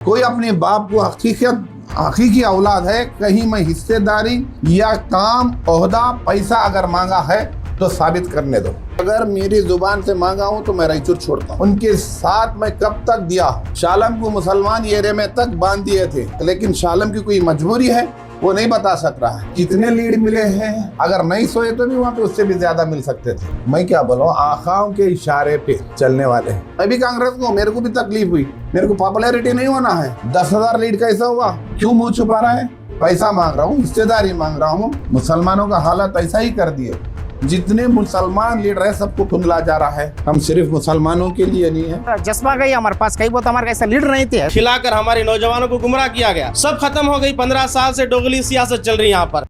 कोई अपने बाप को हकीकी औलाद है, कहीं मैं हिस्सेदारी या काम, ओहदा, पैसा अगर मांगा है तो साबित करने दो। अगर मेरी जुबान से मांगा हूं तो मैं रायचूर छोड़ता हूं। उनके साथ मैं कब तक दिया? शालम को मुसलमान एरिया में तक बांध दिए थे, लेकिन शालम की कोई मजबूरी है वो नहीं बता सक रहा है। कितने लीड मिले हैं? अगर नहीं सोए तो भी वहाँ पे उससे भी ज्यादा मिल सकते थे। मैं क्या बोलूं, आखाओं के इशारे पे चलने वाले हैं। मैं भी कांग्रेस को, मेरे को भी तकलीफ हुई, मेरे को पॉपुलैरिटी नहीं होना है। 10,000 लीड कैसा हुआ? क्यों मुंह छुपा रहा है? पैसा मांग रहा हूँ, हिस्सेदारी मांग रहा हूँ। मुसलमानों का हालत ऐसा ही कर दिए। जितने मुसलमान लीडर है सबको धुंधला जा रहा है। हम सिर्फ मुसलमानों के लिए नहीं है। जज्बा गई हमारे पास, कई बहुत हमारे ऐसा लीडर नहीं थे। खिलाकर हमारे नौजवानों को गुमराह किया गया। सब खत्म हो गई। 15 साल से दोगली सियासत चल रही है यहाँ पर।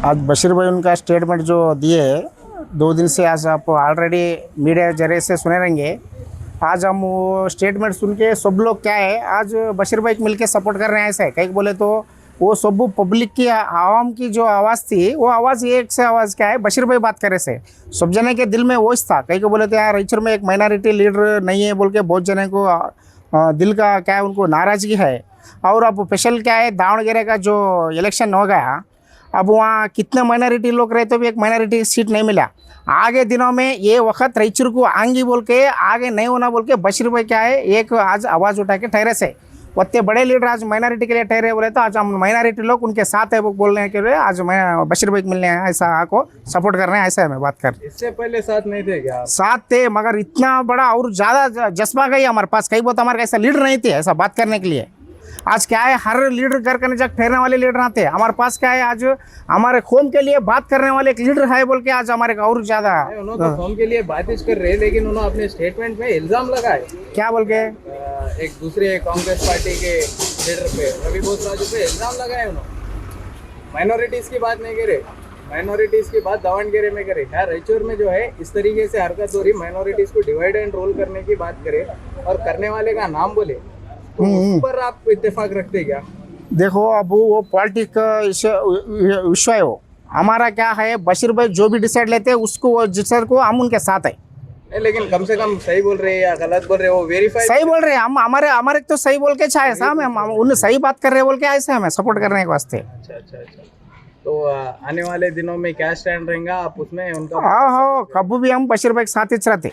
आज बशीर भाई उनका स्टेटमेंट जो दिए 2 दिन से, आज आप ऑलरेडी मीडिया जरिए से सुने रहेंगे। आज हम वो स्टेटमेंट सुन के सब लोग क्या है, आज बशीर भाई को मिलके सपोर्ट कर रहे हैं। ऐसा है, कहीं बोले तो वो सब पब्लिक की, आवाम की जो आवाज़ थी, वो आवाज़ एक से आवाज़ क्या है, बशीर भाई बात करे से सब जने के दिल में वोच था। कहीं को बोले तो यार रायचूर में एक माइनॉरिटी लीडर नहीं है बोल के बहुत जने को दिल का क्या है, उनको नाराज़गी है। और अब स्पेशल क्या है, दावणगेरे का जो इलेक्शन हो गया, अब वहाँ कितने माइनॉरिटी लोग रहे तो भी एक माइनॉरिटी सीट नहीं मिला। आगे दिनों में ये वक्त रायचूर को आएंगी बोल के, आगे नहीं होना बोल के बशीर भाई क्या है, एक आज आवाज़ उठा के ठहरे से। उतने बड़े लीडर आज माइनॉरिटी के लिए ठहरे बोले तो आज हम माइनॉरिटी लोग उनके साथ है वो बोलने के लिए आज मैं बशीर भाई को मिलने हैं, ऐसा को सपोर्ट कर रहे हैं। ऐसा है मैं बात कर। इससे पहले साथ नहीं थे क्या? साथ थे, मगर इतना बड़ा और ज़्यादा जज्बा गई हमारे पास। कई बहुत हमारे ऐसा लीडर नहीं थे ऐसा बात करने के लिए। आज क्या है, हर लीडर घर करने जब ठहरने वाले लीडर आते हैं। हमारे पास क्या है, आज हमारे कौम के लिए बात करने वाले एक लीडर है बोल के आज हमारे का और ज्यादा। उन्होंने कौम के लिए बातें कर रहे हैं, लेकिन उन्होंने अपने स्टेटमेंट में इल्जाम लगाए। क्या बोल के? एक दूसरे कांग्रेस पार्टी के लीडर पे, रवि बोस राजू पे इल्जाम लगाए उन्होंने। माइनॉरिटीज की बात नहीं करे, माइनॉरिटीज की बात दावणगेरे में करे। क्या रायचूर में जो है इस तरीके से हरकत हो रही, माइनॉरिटीज को डिवाइड एंड रोल करने की बात करे और करने वाले का नाम बोले, तो उस पर आप इत्तेफाक रखते क्या? देखो, अब वो पॉलिटिक्स का विषय हो, हमारा क्या है, बशीर भाई जो भी डिसाइड लेते हैं उसको जिसर को हम उनके साथ है। लेकिन कम से कम सही बोल रहे हैं या गलत बोल रहे हैं वो वेरीफाई? सही बोल रहे हैं हम, हमारे तो सही बोल के चाहे साहब, हम उन्हें सही बात कर रहे हैं बोल के ऐसे हमें सपोर्ट करने के वास्ते। अच्छा। तो आने वाले दिनों में क्या स्टैंड रहेगा आप उसमें उनका? हाँ, कभी भी हम बशीर भाई के साथ ही रहते।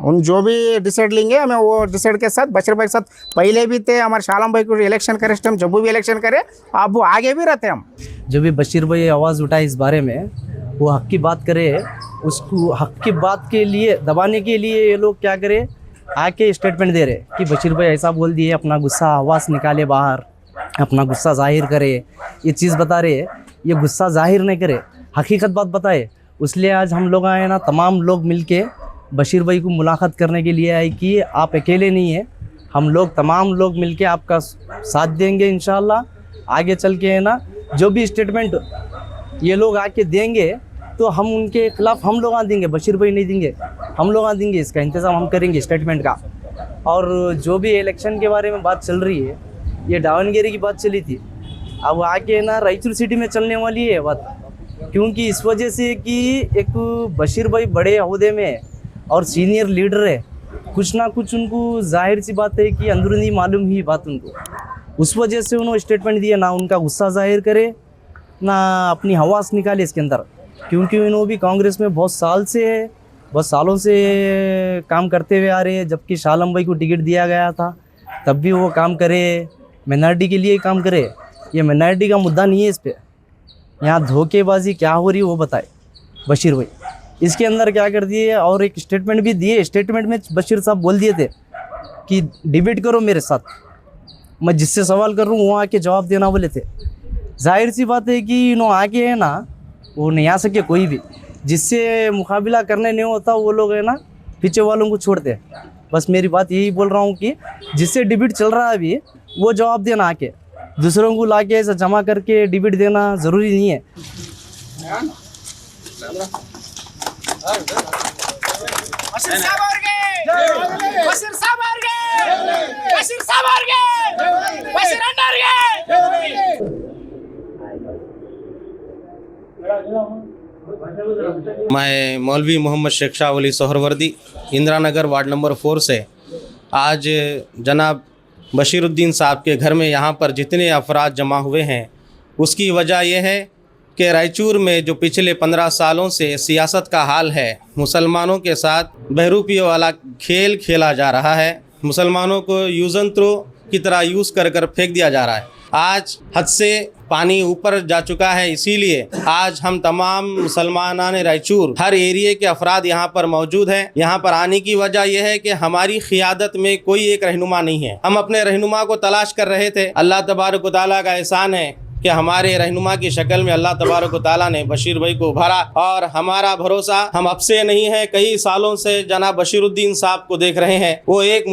उन जो भी डिसाइड लेंगे हमें वो डिसाइड के साथ, बशीर भाई के साथ पहले भी थे। हमारे शालम भाई को इलेक्शन करे टाइम जब भी इलेक्शन करे, अब वो आगे भी रहते हम। जो भी बशीर भाई आवाज़ उठाए इस बारे में, वो हक की बात करे, उसको हक की बात के लिए दबाने के लिए ये लोग क्या करे, आके स्टेटमेंट दे रहे कि बशीर भाई ऐसा बोल दिए, अपना गुस्सा आवाज़ निकाले बाहर, अपना गुस्सा जाहिर करे। ये चीज़ बता रहे, ये गुस्सा जाहिर नहीं करे, हकीकत बात बताए। इसलिए आज हम लोग आए ना, तमाम लोग मिलके बशीर भाई को मुलाकात करने के लिए आए कि आप अकेले नहीं हैं, हम लोग तमाम लोग मिलके आपका साथ देंगे इंशाल्लाह। आगे चल के है ना, जो भी स्टेटमेंट ये लोग आके देंगे तो हम उनके खिलाफ हम लोग देंगे, बशीर भाई नहीं देंगे, हम लोग देंगे। इसका इंतज़ाम हम करेंगे स्टेटमेंट का। और जो भी इलेक्शन के बारे में बात चल रही है, ये दावणगेरे की बात चली थी, अब आके ना रायचूर सिटी में चलने वाली है बात। क्योंकि इस वजह से कि एक बशीर भाई बड़े अहदे में है और सीनियर लीडर है, कुछ ना कुछ उनको जाहिर सी बात है कि अंदरूनी मालूम ही बात उनको, उस वजह से उन्होंने स्टेटमेंट दिया। ना उनका गुस्सा जाहिर करे, ना अपनी हवास निकाले इसके अंदर। क्योंकि उन्होंने भी कांग्रेस में बहुत सालों से काम करते हुए आ रहे हैं। जबकि शालम भाई को टिकट दिया गया था तब भी वो काम करे, माइनॉरिटी के लिए काम करे। ये माइनॉरिटी का मुद्दा नहीं है इस पर। यहाँ धोखेबाजी क्या हो रही है वो बताए बशीर भाई। इसके अंदर क्या कर दिए, और एक स्टेटमेंट भी दिए। स्टेटमेंट में बशीर साहब बोल दिए थे कि डिबेट करो मेरे साथ, मैं जिससे सवाल कर रहा हूँ वो आके जवाब देना बोले थे। जाहिर सी बात है कि इन्हों आके है ना, वो नहीं आ सके कोई भी, जिससे मुकाबला करने नहीं होता वो लोग है ना पीछे वालों को छोड़ते हैं। बस मेरी बात यही बोल रहा हूँ कि जिससे डिबेट चल रहा है अभी, वो जवाब देना आके। दूसरों को लाके ऐसा जमा करके डिबेट देना ज़रूरी नहीं है। बशीर साहब और गए। बशीर साबर के, बशीर अंडर के। मैं मौलवी मोहम्मद शेख शाह वली सोहरवर्दी इंदिरा नगर वार्ड नंबर 4 से आज जनाब बशीरुद्दीन साहब के घर में यहाँ पर जितने अफराद जमा हुए हैं उसकी वजह यह है कि रायचूर में जो पिछले 15 सालों से सियासत का हाल है, मुसलमानों के साथ बहरूपियों वाला खेल खेला जा रहा है। मुसलमानों को यूज़न थ्रो की तरह यूज़ कर कर फेंक दिया जा रहा है। आज हद से पानी ऊपर जा चुका है, इसीलिए आज हम तमाम मुसलमानान रायचूर हर एरिए के अफराद यहाँ पर मौजूद हैं। यहाँ पर आने की वजह यह है कि हमारी क़ियादत में कोई एक रहनुमा नहीं है। हम अपने रहनुमा को तलाश कर रहे थे। अल्लाह तबारक व तआला का एहसान है कि हमारे रहनुमा की शक्ल में अल्लाह तबारक व तआला ने बशीर भाई को उभारा और हमारा भरोसा हम अब से नहीं है, कई सालों से जनाब बशीरुद्दीन साहब को देख रहे हैं। वो एक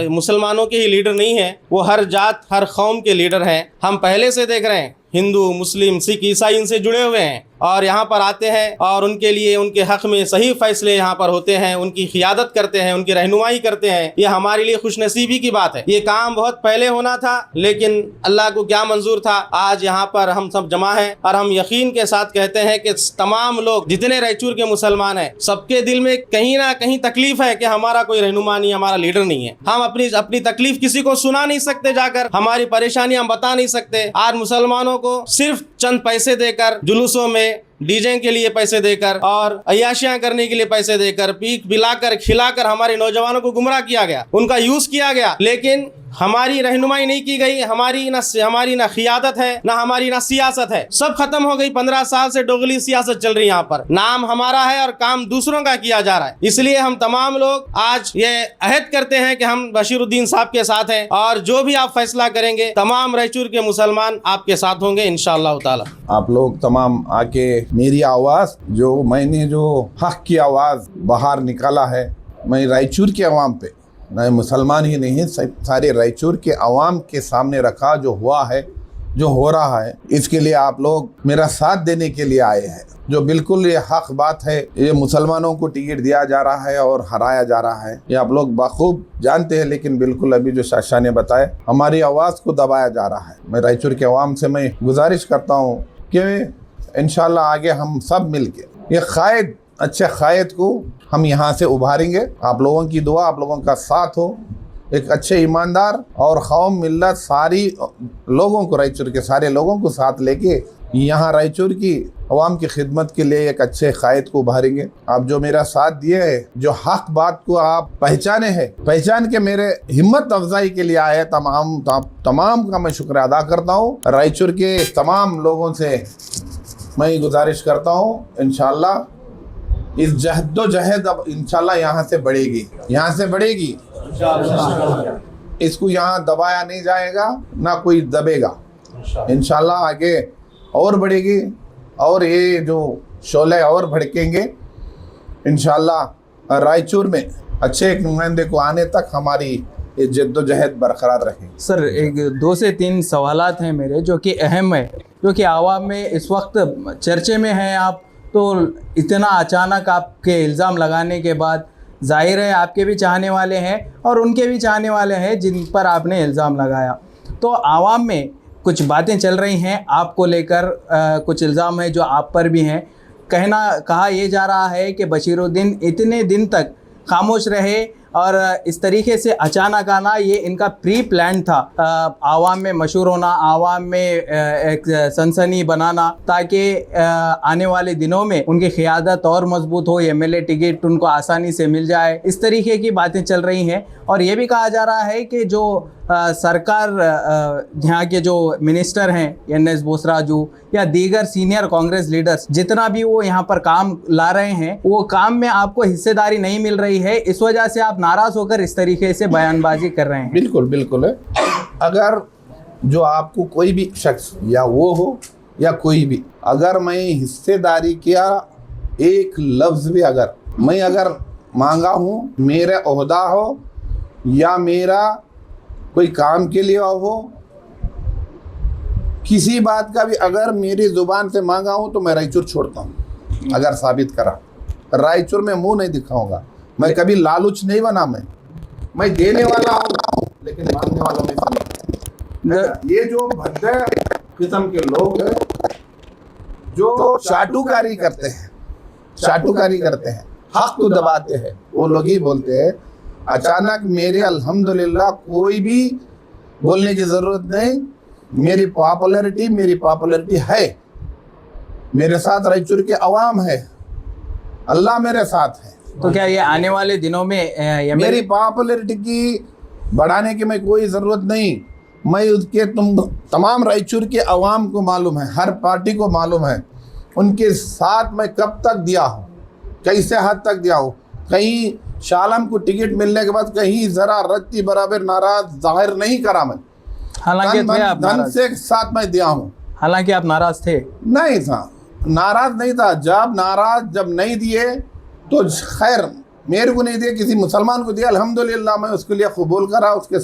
मुसलमानों के ही लीडर नहीं है, वो हर जात हर कौम के लीडर हैं। हम पहले से देख रहे हैं, हिंदू मुस्लिम सिख ईसाई इनसे जुड़े हुए हैं और यहाँ पर आते हैं और उनके लिए उनके हक़ में सही फ़ैसले यहाँ पर होते हैं, उनकी क़ियादत करते हैं, उनकी रहनुमाई करते हैं। ये हमारे लिए खुशनसीबी की बात है। ये काम बहुत पहले होना था, लेकिन अल्लाह को क्या मंजूर था, आज यहाँ पर हम सब जमा हैं और हम यकीन के साथ कहते हैं कि तमाम लोग जितने रायचूर के मुसलमान हैं, सबके दिल में कहीं ना कहीं तकलीफ़ है कि हमारा कोई रहनुमा नहीं, हमारा लीडर नहीं है। हम अपनी तकलीफ़ किसी को सुना नहीं सकते, जाकर हमारी परेशानी हम बता नहीं सकते। आज मुसलमानों को सिर्फ चंद पैसे देकर, जुलूसों में डीजे के लिए पैसे देकर और अय्याशियां करने के लिए पैसे देकर, पीक पिलाकर खिलाकर हमारे नौजवानों को गुमराह किया गया, उनका यूज किया गया, लेकिन हमारी रहनुमाई नहीं की गई। हमारी ना क़ियादत है, ना हमारी ना सियासत है। सब खत्म हो गई। 15 साल से डोगली सियासत चल रही है। यहाँ पर नाम हमारा है और काम दूसरों का किया जा रहा है। इसलिए हम तमाम लोग आज ये अहद करते हैं कि हम बशीरुद्दीन साहब के साथ हैं और जो भी आप फैसला करेंगे तमाम रायचूर के मुसलमान आपके साथ होंगे इंशाअल्लाह ताला। आप लोग तमाम आके मेरी आवाज़, जो मैंने जो हक की आवाज़ बाहर निकाला है, मैं रायचूर के अवाम पे, न मुसलमान ही नहीं, सारे रायचूर के अवाम के सामने रखा। जो हुआ है, जो हो रहा है, इसके लिए आप लोग मेरा साथ देने के लिए आए हैं। जो बिल्कुल ये हक बात है, ये मुसलमानों को टिकट दिया जा रहा है और हराया जा रहा है, ये आप लोग बखूब जानते हैं। लेकिन बिल्कुल अभी जो शाह ने बताया, हमारी आवाज़ को दबाया जा रहा है। मैं रायचूर के अवाम से मैं गुजारिश करता हूँ कि इंशाल्लाह आगे हम सब मिल के ये कायद, अच्छे कायद को हम यहाँ से उभारेंगे। आप लोगों की दुआ, आप लोगों का साथ हो, एक अच्छे ईमानदार और कौम मिल्लत सारी लोगों को, रायचूर के सारे लोगों को साथ लेके यहाँ रायचूर की अवाम की खिदमत के लिए एक अच्छे कायद को उभारेंगे। आप जो मेरा साथ दिए है, जो हक बात को आप पहचाने हैं, पहचान के मेरे हिम्मत अफजाई के लिए आए, तमाम का मैं शुक्र अदा करता हूँ। रायचूर के तमाम लोगों से मैं गुजारिश करता हूँ, इंशाअल्लाह इस जहद अब इंशाअल्लाह यहाँ से बढ़ेगी। इसको यहाँ दबाया नहीं जाएगा, ना कोई दबेगा। इंशाअल्लाह आगे और बढ़ेगी और ये जो शोले और भड़केंगे। इंशाअल्लाह रायचूर में अच्छे एक नुमाइंदे को आने तक हमारी ये जद्दोजहद बरकरार रहे। सर, एक 2 से 3 सवालात हैं मेरे, जो कि अहम है, जो कि आवाम में इस वक्त चर्चे में हैं। आप तो इतना अचानक आपके इल्ज़ाम लगाने के बाद जाहिर है आपके भी चाहने वाले हैं और उनके भी चाहने वाले हैं जिन पर आपने इल्ज़ाम लगाया। तो आवाम में कुछ बातें चल रही हैं आपको लेकर, कुछ इल्ज़ाम है जो आप पर भी हैं। कहा यह जा रहा है कि बशीरुद्दीन इतने दिन तक खामोश रहे और इस तरीके से अचानक आना ये इनका प्री प्लान था। आवाम में मशहूर होना, आवाम में एक सनसनी बनाना, ताकि आने वाले दिनों में उनकी क़ियादत और मजबूत हो, एमएलए टिकट उनको आसानी से मिल जाए। इस तरीके की बातें चल रही हैं और ये भी कहा जा रहा है कि जो सरकार, यहाँ के जो मिनिस्टर हैं, एनएस बोसराजू या दीगर सीनियर कांग्रेस लीडर्स, जितना भी वो यहाँ पर काम ला रहे हैं, वो काम में आपको हिस्सेदारी नहीं मिल रही है। इस वजह से आप नाराज़ होकर इस तरीके से बयानबाजी कर रहे हैं। बिल्कुल है। अगर जो आपको कोई भी शख्स, या वो हो या कोई भी, अगर मैं हिस्सेदारी किया एक लफ्ज़ भी अगर मांगा हूँ, मेरा ओहदा हो या मेरा कोई काम के लिए हो, किसी बात का भी अगर मेरी ज़ुबान से मांगा हूँ तो मैं रायचूर छोड़ता हूँ। अगर साबित करा, रायचूर में मुंह नहीं दिखाऊंगा। मैं कभी लालूच नहीं बना। मैं देने वाला हूँ लेकिन मांगने वाला मैं नहीं। ये जो भद्दे किस्म के लोग हैं जो चाटुकारी करते हैं, हक को दबाते हैं, वो लोग ही बोलते हैं। अचानक मेरे अल्हम्दुलिल्लाह कोई भी बोलने की जरूरत नहीं, मेरी पॉपुलैरिटी है, मेरे साथ रायचूर के अवाम है, अल्लाह मेरे साथ है। तो क्या ये आने वाले दिनों में मेरी पॉपुलैरिटी की बढ़ाने की मैं कोई ज़रूरत नहीं, मैं उसके तमाम रायचूर के अवाम को मालूम है, हर पार्टी को मालूम है, उनके साथ मैं कब तक दिया हूँ, कैसे हद तक दिया हूँ। कहीं शालम को टिकट मिलने के बाद कहीं ज़रा रत्ती बराबर नाराज जाहिर नहीं करा मैं, हालांकि धन से साथ मैं दिया हूँ। हालांकि आप नाराज थे? नहीं था, नाराज नहीं था। जब नहीं दिए तो खैर मेरे को नहीं दिए, किसी मुसलमान को दिया, अल्हम्दुलिल्लाह मैं उसके लिए कबूल करा, उसके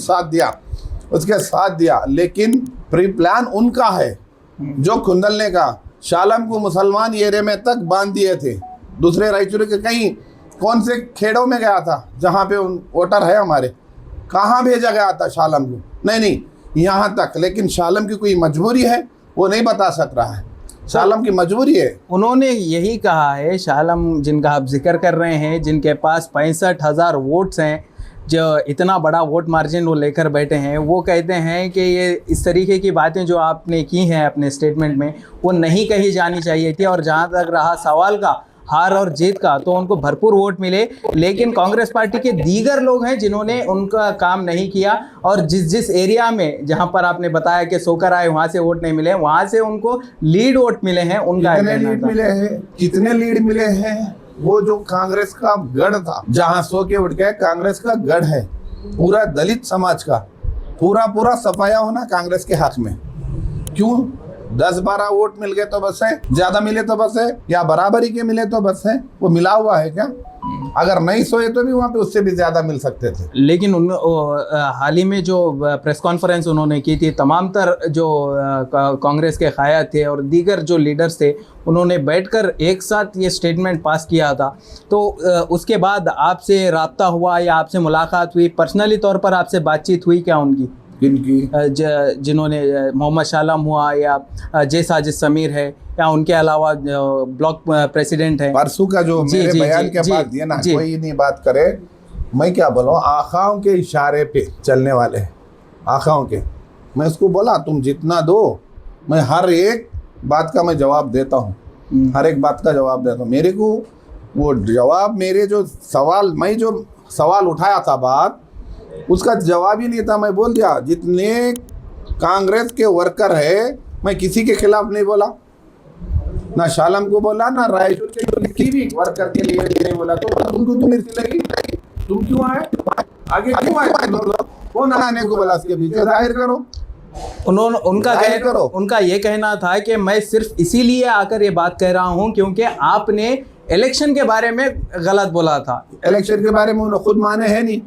साथ दिया। लेकिन प्री प्लान उनका है जो खुंदलने का। शालम को मुसलमान एरिया में तक बांध दिए थे, दूसरे रायचूर के कहीं कौन से खेड़ों में गया था जहाँ पे वोटर है हमारे, कहाँ भेजा गया था शालम को? नहीं यहाँ तक। लेकिन शालम की कोई मजबूरी है, वो नहीं बता सक रहा है, शालम की मजबूरी है। उन्होंने यही कहा है, शालम जिनका आप जिक्र कर रहे हैं, जिनके पास 65,000 वोट्स हैं, जो इतना बड़ा वोट मार्जिन वो लेकर बैठे हैं, वो कहते हैं कि ये इस तरीके की बातें जो आपने की हैं अपने स्टेटमेंट में वो नहीं कही जानी चाहिए थी। और जहाँ तक रहा सवाल का हार और जीत का, तो उनको भरपूर वोट मिले, लेकिन कांग्रेस पार्टी के दीगर लोग हैं जिन्होंने उनका काम नहीं किया, और जिस एरिया में जहां पर आपने बताया कि सोकर आए वहां से वोट नहीं मिले, वहां से उनको लीड वोट मिले हैं। उनका कितने लीड मिले हैं? वो जो कांग्रेस का गढ़ था, जहां सो के उठ गए, कांग्रेस का गढ़ है, पूरा दलित समाज का पूरा सफाया होना कांग्रेस के हक में। क्यों? 10-12 वोट मिल गए तो बस है, ज्यादा मिले तो बस है, या बराबरी के मिले तो बस है। वो मिला हुआ है क्या? अगर नहीं सोए तो भी वहाँ पे उससे भी ज्यादा मिल सकते थे। लेकिन हाल ही में जो प्रेस कॉन्फ्रेंस उन्होंने की थी, तमाम तर जो कांग्रेस के क़याद थे और दीगर जो लीडर्स थे, उन्होंने बैठकर एक साथ ये स्टेटमेंट पास किया था। तो उसके बाद आपसे रब्ता हुआ या आपसे मुलाकात हुई, पर्सनली तौर पर आपसे बातचीत हुई क्या उनकी? जिन्होंने मोहम्मद शालम हुआ या जे साजिद समीर है या उनके अलावा ब्लॉक प्रेसिडेंट है? परसों का जो मेरे बयान के बाद दिया ना, कोई नहीं बात करे, मैं क्या बोलूं, आखाओं के इशारे पे चलने वाले हैं, आखाओं के। मैं उसको बोला तुम जितना दो, मैं हर एक बात का मैं जवाब देता हूँ, हर एक बात का जवाब देता हूँ। मेरे को वो जवाब, मेरे जो सवाल, मैं जो सवाल उठाया था बात, उसका जवाब ही नहीं था। मैं बोल दिया जितने कांग्रेस के वर्कर है, मैं किसी के खिलाफ नहीं बोला, ना शालम को बोला, ना रायचूर के किसी भी वर्कर के लिए नहीं बोला। तो तुमको तो मिर्ची लगी, तुम क्यों आए, आगे क्यों आए? कौन आने को बोला? उसके पीछे जाहिर करो। उनका ये कहना था कि मैं सिर्फ इसीलिए आकर ये बात कह रहा हूँ क्योंकि आपने इलेक्शन के बारे में गलत बोला था। इलेक्शन के बारे में उन्होंने खुद माने है नहीं।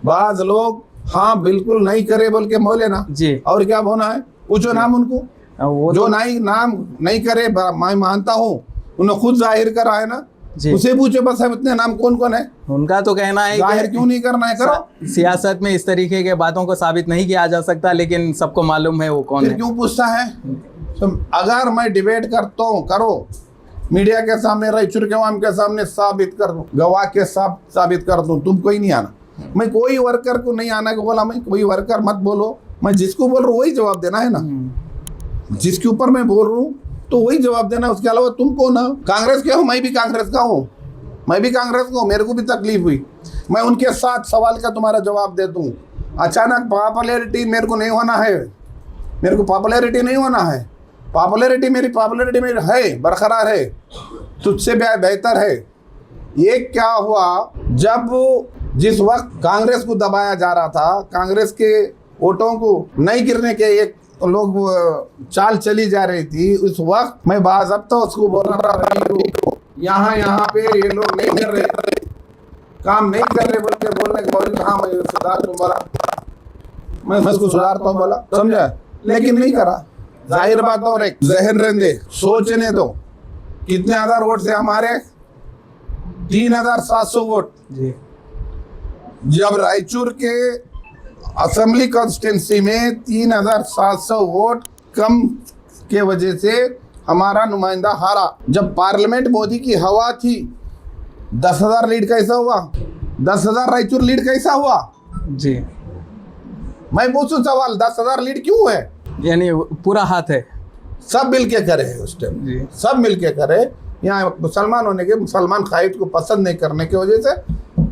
बाज लोग हाँ बिल्कुल नहीं करे बोल के बोले ना जी, और क्या होना है? पूछो नाम उनको, वो जो नाम नहीं करे, मैं मानता हूँ, उन्होंने खुद जाहिर करा है ना, उसे पूछो बस है इतने नाम कौन कौन है। उनका तो कहना है जाहिर क्यों नहीं करना है? करो। सियासत में इस तरीके के बातों को साबित नहीं किया जा सकता, लेकिन सबको मालूम है वो कौन है। क्यों पूछता है? तो अगर मैं डिबेट करता हूँ, करो, मीडिया के सामने, रायचूर के आवाम के सामने साबित कर दूं, गवाह के साबित कर दूं, तुम कोई नहीं आना। मैं कोई वर्कर को नहीं आना को बोला, मैं कोई वर्कर मत बोलो, मैं जिसको बोल रहा हूँ वही जवाब देना है ना, जिसके ऊपर मैं बोल रहा हूँ तो वही जवाब देना। उसके अलावा तुम कौन हो? कांग्रेस के हो? मैं भी कांग्रेस का हूँ, मेरे को भी तकलीफ हुई, मैं उनके साथ सवाल का तुम्हारा जवाब दे दूँ। अचानक पॉपुलैरिटी मेरे को नहीं होना है, मेरे को पॉपुलैरिटी नहीं होना है। पॉपुलैरिटी मेरी है, बरकरार है, तुझसे बेहतर है। ये क्या हुआ, जब जिस वक्त कांग्रेस को दबाया जा रहा था, कांग्रेस के वोटों को नहीं गिरने के एक लोग चाल चली जा रही थी, उस वक्त मैं बाज़ाब्ता उसको बोल रहा था, यहाँ पे ये लोग नहीं कर रहे, काम नहीं कर रहे बोल के बोलने के बाद हाँ मैं सुधार दूँ बोला, मैं उसको सुधारता हूँ बोला, समझा? लेकिन नहीं करा। जाहिर बात, और एक जहन रहने सोचने दो, कितने हजार वोट से हमारे? 3,700 वोट। जब रायचूर के असेंबली कॉन्स्टिट्यूंसी में 3700 वोट कम के वजह से हमारा नुमाइंदा हारा। जब पार्लियामेंट मोदी की हवा थी, 10,000 लीड कैसा हुआ? 10,000 रायचूर लीड कैसा हुआ? जी, मैं पूछूं सवाल, 10,000 लीड क्यों है? यानी पूरा हाथ है। सब मिल के करे है उस टाइम, जी। सब मिल के करे। यहाँ मुसलमान होने के, मुसलमान कायद को पसंद नहीं करने की वजह से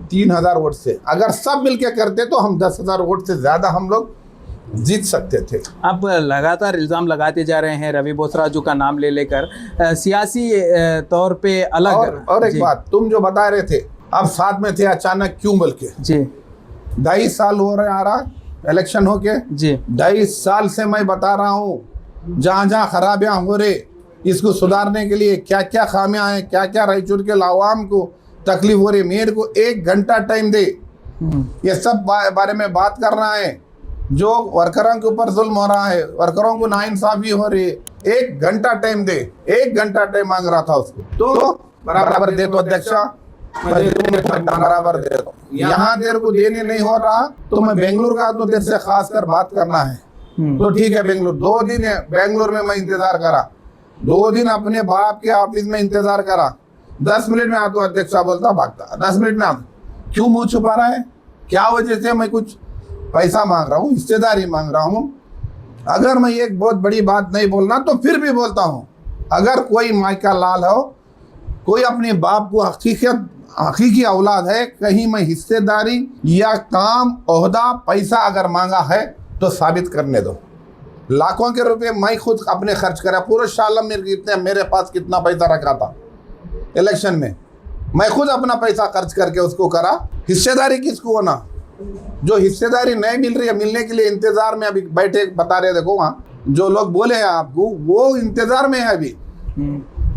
3,000 वोट से, अगर सब मिल के करते तो हम 10,000 वोट से ज़्यादा हम लोग जीत सकते थे। आप लगातार इल्ज़ाम लगाते जा रहे हैं रवि बोसराजू का नाम ले लेकर, सियासी तौर पे अलग। और एक जी। बात तुम जो बता रहे थे, अब साथ में थे अचानक क्यों? बोल के जी 2.5 साल हो रहे आ रहा इलेक्शन होके, जी 2.5 साल से मैं बता रहा हूँ, जहाँ जहाँ खराबियाँ हो रही, इसको सुधारने के लिए क्या क्या खामियां हैं, क्या क्या रायचूर के आवाम को तकलीफ हो रही, मेरे को 1 घंटा टाइम दे, ये सब बारे में बात करना है। जो वर्करों के ऊपर जुल्म हो रहा है, वर्करों को नाइंसाफी हो रही है, 1 घंटा टाइम दे। 1 घंटा टाइम मांग रहा था उसको, तो बराबर दे दो अध्यक्षा, मैं दे दूं, बराबर दे दो। यहाँ तेरे को देने नहीं हो रहा तो मैं बेंगलुरु का तो तेरे से खास कर बात करना है, तो ठीक है बेंगलुरु। 2 दिन है बेंगलुरु में मैं इंतजार करा, 2 दिन अपने बाप के ऑफिस में इंतजार करा। 10 मिनट में आता अध्यक्षा बोलता भागता, 10 मिनट में आता। क्यों मुंह छुपा रहा है? क्या वजह से? मैं कुछ पैसा मांग रहा हूँ, हिस्सेदारी मांग रहा हूँ। अगर मैं एक बहुत बड़ी बात नहीं बोलना तो फिर भी बोलता हूँ, अगर कोई माई का लाल हो, कोई अपने बाप को हकीकी औलाद है, कहीं मैं हिस्सेदारी या काम, ओहदा, पैसा अगर मांगा है तो साबित करने दो। लाखों के रुपए मैं खुद अपने खर्च करा, पूरे साल मेरे पास कितना पैसा रखा था इलेक्शन में, मैं खुद अपना पैसा खर्च करके उसको करा। हिस्सेदारी किसको होना? जो हिस्सेदारी नहीं मिल रही है, मिलने के लिए इंतजार में अभी बैठे बता रहे, देखो वहाँ जो लोग बोले हैं आपको, वो इंतजार में है अभी।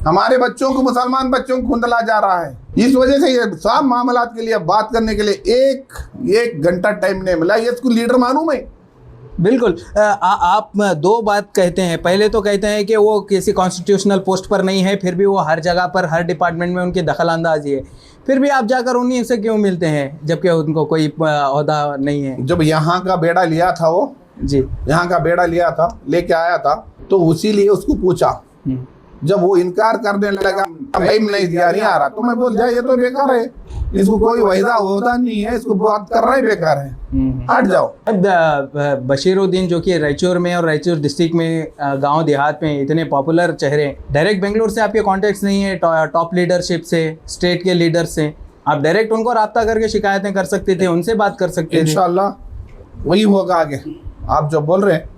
हमारे बच्चों को, मुसलमान बच्चों को खुंदला जा रहा है। इस वजह से ये सब मामलात के लिए बात करने के लिए एक घंटा टाइम नहीं मिला। ये इसको लीडर मानूं मैं? बिल्कुल। आप 2 बात कहते हैं। पहले तो कहते हैं कि वो किसी कॉन्स्टिट्यूशनल पोस्ट पर नहीं है, फिर भी वो हर जगह पर, हर डिपार्टमेंट में उनकी दखल अंदाजी है। फिर भी आप जाकर उन्हीं से क्यों मिलते हैं जबकि उनको कोई ओहदा नहीं है? जब यहाँ का बेड़ा लिया था वो, जी, यहाँ का बेड़ा लिया था, लेके आया था, तो उसी लिए उसको पूछा। जब वो इनकार करने लगा, टाइम नहीं दिया, नहीं आ रहा, तो मैं बोल जाए ये तो बेकार है, इसको कोई वायदा होता नहीं है, इसको बात कर रहा ही बेकार है, हट जाओ। बशीरुद्दीन जो कि रायचूर में और रायचूर डिस्ट्रिक्ट में, गांव देहात में इतने पॉपुलर चेहरे, डायरेक्ट बेंगलुरु से आपके कॉन्टेक्ट्स नहीं है, टॉप लीडरशिप से, स्टेट के लीडर से? आप डायरेक्ट उनको राब्ता करके शिकायतें कर सकते थे, उनसे बात कर सकते थे। इंशाल्लाह वही होगा आगे, आप जो बोल रहे हैं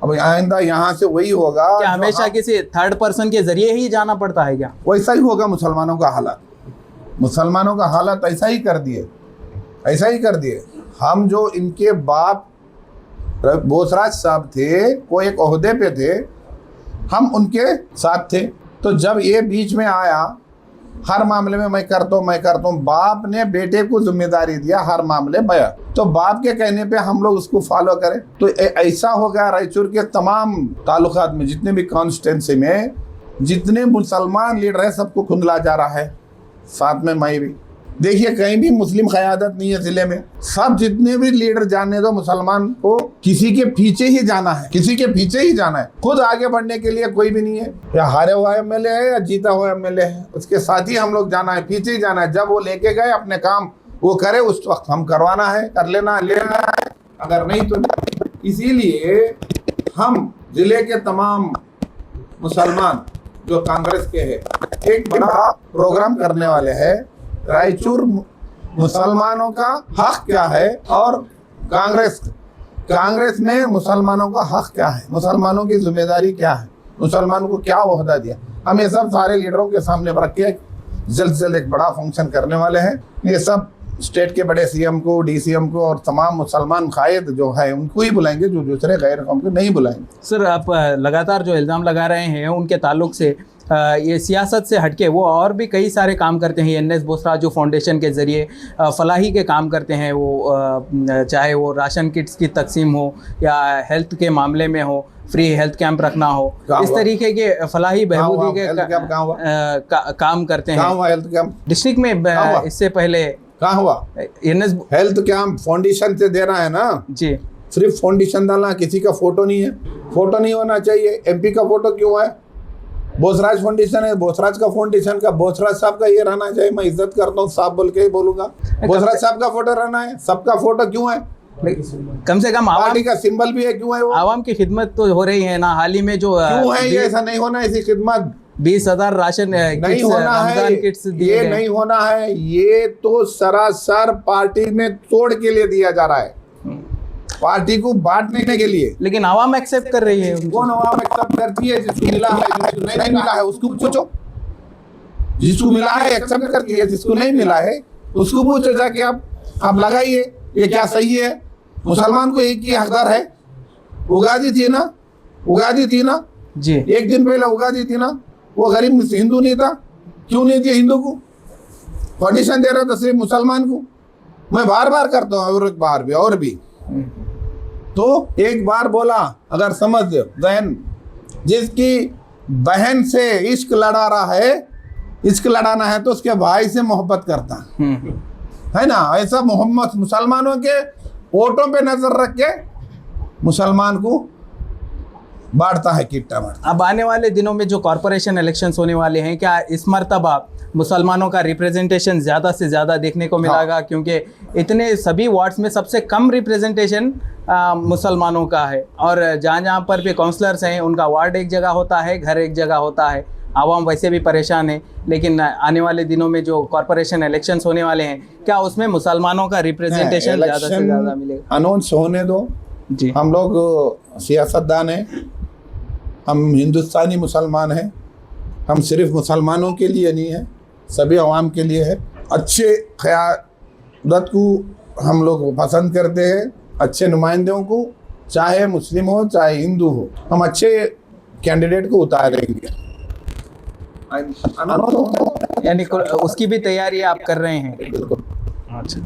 अब आइंदा यहाँ से वही होगा। क्या हमेशा किसी थर्ड पर्सन के जरिए ही जाना पड़ता है क्या? वैसा ही होगा। मुसलमानों का हालत, मुसलमानों का हालत ऐसा ही कर दिए, ऐसा ही कर दिए। हम जो इनके बाप बोसराज साहब थे, वो एक ओहदे पे थे, हम उनके साथ थे। तो जब ये बीच में आया, हर मामले में मैं करता हूँ, बाप ने बेटे को जिम्मेदारी दिया हर मामले बया, तो बाप के कहने पे हम लोग उसको फॉलो करें। तो ऐसा हो गया रायचूर के तमाम ताल्लुकात में, जितने भी कॉन्स्टिट्यूंसी में जितने मुसलमान लीडर है, सबको खुंदला जा रहा है, साथ में मैं भी। देखिए कहीं भी मुस्लिम क़यादत नहीं है ज़िले में, सब जितने भी लीडर जाने दो, मुसलमान को किसी के पीछे ही जाना है, किसी के पीछे ही जाना है, खुद आगे बढ़ने के लिए कोई भी नहीं है। या हारे हुआ एमएलए है या जीता हुआ एमएलए है, उसके साथ ही हम लोग जाना है, पीछे ही जाना है। जब वो लेके गए अपने काम वो करे, उस वक्त हम करवाना है, कर लेना है, अगर नहीं तो नहीं। इसीलिए हम ज़िले के तमाम मुसलमान जो कांग्रेस के हैं, एक बड़ा प्रोग्राम करने वाले हैं, रायचूर मुसलमानों का हक क्या है और कांग्रेस में मुसलमानों का हक क्या है, मुसलमानों की जिम्मेदारी क्या है, मुसलमानों को क्या ओहदा दिया। हम ये सब सारे लीडरों के सामने रख के जल्द से जल्द एक बड़ा फंक्शन करने वाले हैं। ये सब स्टेट के बड़े सीएम को, डीसीएम को और तमाम मुसलमान कायद जो है उनको ही बुलाएंगे, जो दूसरे गैर कौम को नहीं बुलाएंगे। सर, आप लगातार जो इल्ज़ाम लगा रहे हैं उनके ताल्लुक से, ये सियासत से हटके वो और भी कई सारे काम करते हैं। एन एस बोसराजू फाउंडेशन के ज़रिए फलाही के काम करते हैं वो, चाहे वो राशन किट्स की तकसीम हो या हेल्थ के मामले में हो, फ्री हेल्थ कैंप रखना हो, इस तरीके के फलाही बहबूदी के काम करते हैं। हेल्थ कैंप डिस्ट्रिक्ट में इससे पहले कहाँ हुआ? एनएस हेल्थ कैंप फाउंडेशन से दे रहा है ना, जी सिर्फ फाउंडेशन डालना, किसी का फोटो नहीं है, फोटो नहीं होना चाहिए। एमपी का फोटो क्यों है? बोसराज फाउंडेशन है, बोसराज का फाउंडेशन का, बोसराज साहब का ये रहना चाहिए। मैं इज्जत करता हूँ, साहब बोल के ही बोलूंगा, बोसराज साहब का फोटो रहना है। सबका फोटो क्यों है? कम से कम आवाम पार्टी का सिंबल भी है, क्यों है वो? आवाम की खिदमत तो हो रही है ना। हाल ही में जो क्यों है ये? ऐसा नहीं होना, ऐसी खिदमत 20,000 राशन नहीं किट्स, होना रमजान है, किट्स दिए ये गए। नहीं होना है। ये तो सरासर पार्टी में तोड़ के लिए दिया जा रहा है, पार्टी को बांटने के लिए। लेकिन आवाम एक्सेप्ट कर रही है उनको। कौन आवाम एक्सेप्ट करती है? जिसको मिला है, जिसको नहीं मिला है उसको पूछो। जिसको मिला है एक्सेप्ट करती है, जिसको नहीं मिला है उसको पूछो जाके। आप लगाइए, ये क्या सही है? मुसलमान को एक ही हकदार है। उगादी थी ना, उगादी थी ना, जी एक दिन पहले उगादी थी ना, वो गरीब हिंदू नहीं था? क्यों नहीं दिया हिंदू को? फाउंडेशन दे रहा था सिर्फ मुसलमान को। मैं बार बार करता हूँ, और एक बार भी और भी। तो एक बार बोला, अगर समझ बहन, जिसकी बहन से इश्क लड़ा रहा है, इश्क लड़ाना है तो उसके भाई से मोहब्बत करता है ना। ऐसा मोहम्मद मुसलमानों के वोटों पे नजर रख के मुसलमान को बांटता है, किट्टा बांटता। अब आने वाले दिनों में जो कॉरपोरेशन इलेक्शंस होने वाले हैं, क्या इस मर्तबा मुसलमानों का रिप्रेजेंटेशन ज़्यादा से ज़्यादा देखने को मिलेगा? क्योंकि इतने सभी वार्ड्स में सबसे कम रिप्रेजेंटेशन मुसलमानों का है, और जहाँ जहाँ पर भी काउंसलर्स हैं उनका वार्ड एक जगह होता है, घर एक जगह होता है। आवाम वैसे भी परेशान है, लेकिन आने वाले दिनों में जो कॉरपोरेशन इलेक्शंस होने वाले हैं, क्या उसमें मुसलमानों का रिप्रेजेंटेशन ज़्यादा से ज़्यादा मिलेगा? अनाउंस होने दो जी। हम लोग सियासतदान हैं, हम हिंदुस्तानी मुसलमान हैं, हम सिर्फ मुसलमानों के लिए नहीं है, सभी अवाम के लिए है। अच्छे क़यादत को हम लोग पसंद करते हैं, अच्छे नुमाइंदों को, चाहे मुस्लिम हो चाहे हिंदू हो, हम अच्छे कैंडिडेट को उतारेंगे। यानी उसकी भी तैयारी आप कर रहे हैं? बिल्कुल। अच्छा।